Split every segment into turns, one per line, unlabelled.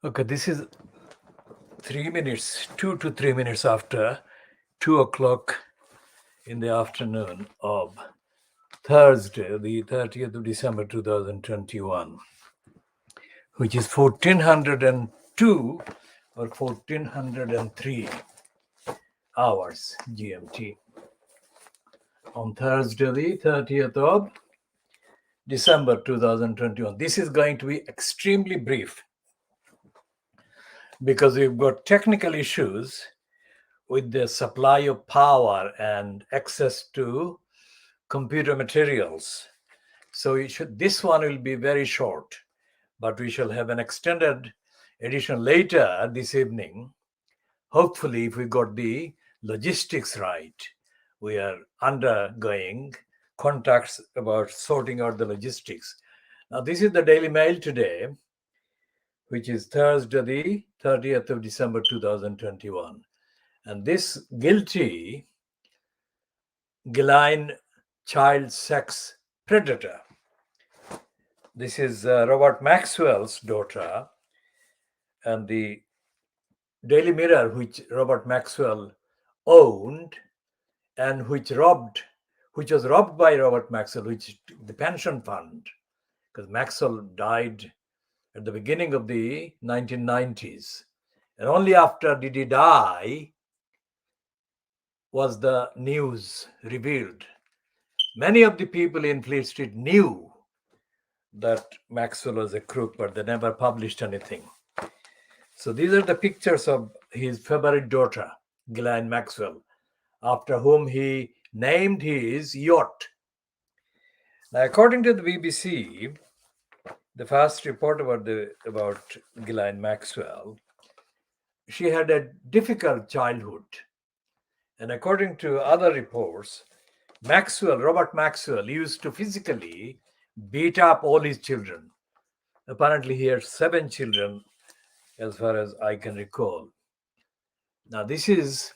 Okay, this is 3 minutes, 2 to 3 minutes after 2 o'clock in the afternoon of Thursday, the 30th of December 2021, which is 1402 or 1403 hours GMT. On Thursday, the 30th of December 2021. This is going to be extremely brief because we've got technical issues with the supply of power and access to computer materials. So this one will be very short, but we shall have an extended edition later this evening. Hopefully, if we got the logistics right, we are undergoing contacts about sorting out the logistics. Now, this is the Daily Mail today, which is Thursday, the 30th of December 2021. And this guilty Ghislaine child sex predator. This is Robert Maxwell's daughter, and the Daily Mirror, which Robert Maxwell owned and which was robbed by Robert Maxwell, which the pension fund, because Maxwell died at the beginning of the 1990s. And only after did he die was the news revealed. Many of the people in Fleet Street knew that Maxwell was a crook, but they never published anything. So these are the pictures of his favorite daughter, Ghislaine Maxwell, after whom he named his yacht. Now, according to the BBC, the first report about Ghislaine Maxwell, she had a difficult childhood. And according to other reports, Robert Maxwell, used to physically beat up all his children. Apparently, he had 7 children, as far as I can recall. Now, this is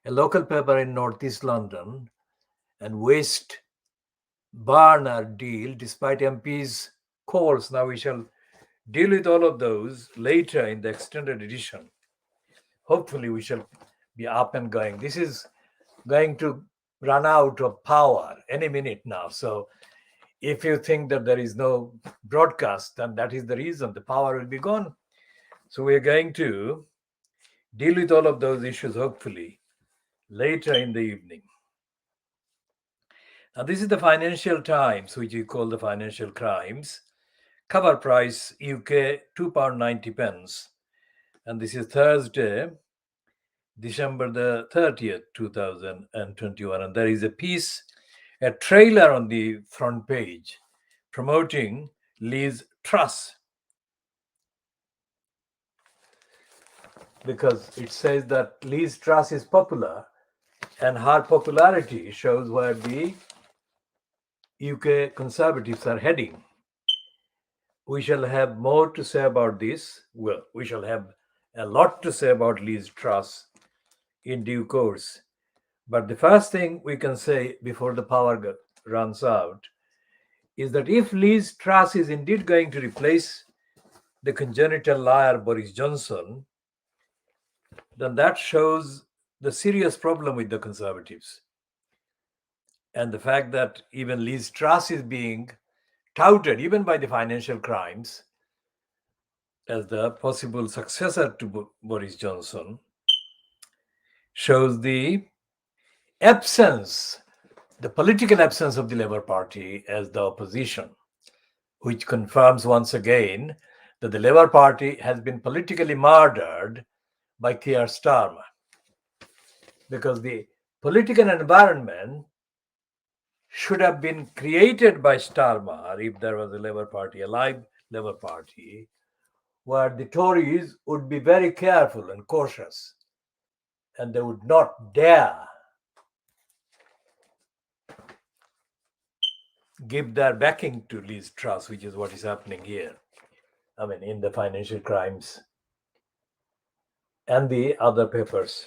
a local paper in Northeast London, and waste burner deal despite MP's calls. Now, we shall deal with all of those later in the extended edition. Hopefully, we shall be up and going. This is going to run out of power any minute now. So if you think that there is no broadcast, then that is the reason. The power will be gone. So we are going to deal with all of those issues, hopefully, later in the evening. Now, this is the Financial Times, which we call the Financial Crimes. Cover price UK £2.90. And this is Thursday, December the 30th, 2021. And there is a trailer on the front page promoting Liz Truss, because it says that Liz Truss is popular, and her popularity shows where the UK Conservatives are heading. We shall have more to say about this. Well, we shall have a lot to say about Liz Truss in due course. But the first thing we can say before the power runs out is that if Liz Truss is indeed going to replace the congenital liar Boris Johnson, then that shows the serious problem with the Conservatives. And the fact that even Liz Truss is being touted, even by the Financial Crimes, as the possible successor to Boris Johnson, shows the political absence of the Labour Party as the opposition, which confirms once again that the Labour Party has been politically murdered by Keir Starmer, because the political environment should have been created by Starmer if there was a Labour Party, a live Labour Party, where the Tories would be very careful and cautious, and they would not dare give their backing to Liz Truss, which is what is happening here. I mean, in the Financial Crimes and the other papers,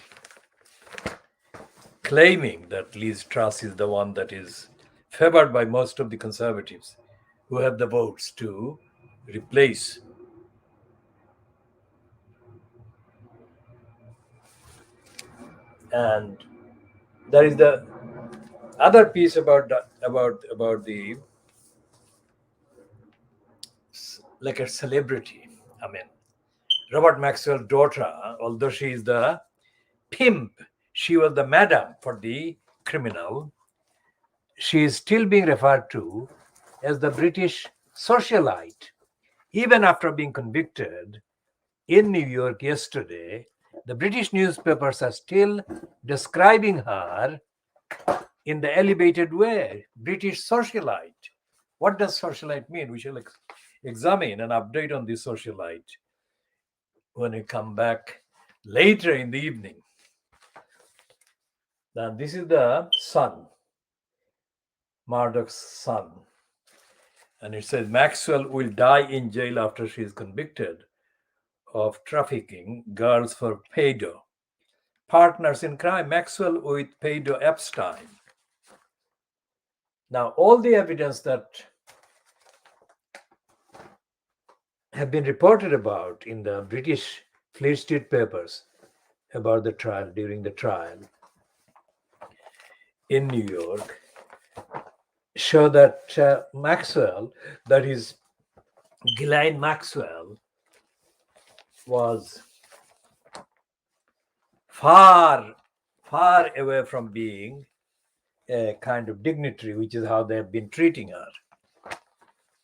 claiming that Liz Truss is the one that is favored by most of the Conservatives who have the votes to replace And there is the other piece about the like a celebrity. I mean, Robert Maxwell's daughter, although she is the pimp, she was the madam for the criminal. She is still being referred to as the British socialite. Even after being convicted in New York yesterday, the British newspapers are still describing her in the elevated way, British socialite. What does socialite mean? We shall examine and update on this socialite when we come back later in the evening. Now, this is the son, Murdoch's son. And it says Maxwell will die in jail after she is convicted of trafficking girls for pedo. Partners in crime, Maxwell with pedo Epstein. Now, all the evidence that have been reported about in the British Fleet Street papers about the trial, during the trial in New York, show that Maxwell, that is Ghislaine Maxwell, was far away from being a kind of dignitary, which is how they have been treating her.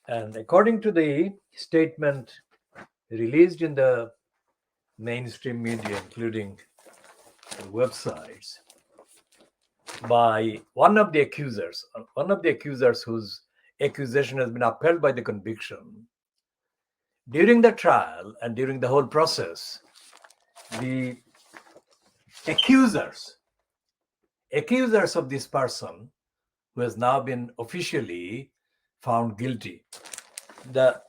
And according to the statement released in the mainstream media, including websites, by one of the accusers whose accusation has been upheld by the conviction, during the trial and during the whole process, the accusers of this person, who has now been officially found guilty, the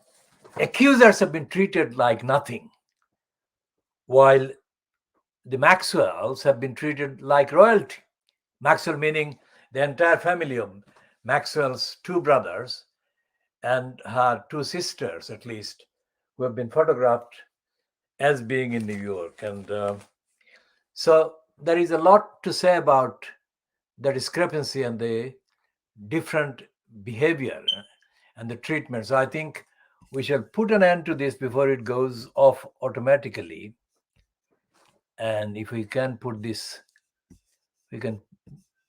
accusers have been treated like nothing, while the Maxwells have been treated like royalty. Maxwell meaning the entire family of Maxwell's two brothers and her two sisters, at least, who have been photographed as being in New York. And so there is a lot to say about the discrepancy and the different behavior and the treatment. So I think we shall put an end to this before it goes off automatically. And if we can put this, we can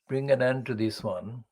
bring an end to this one.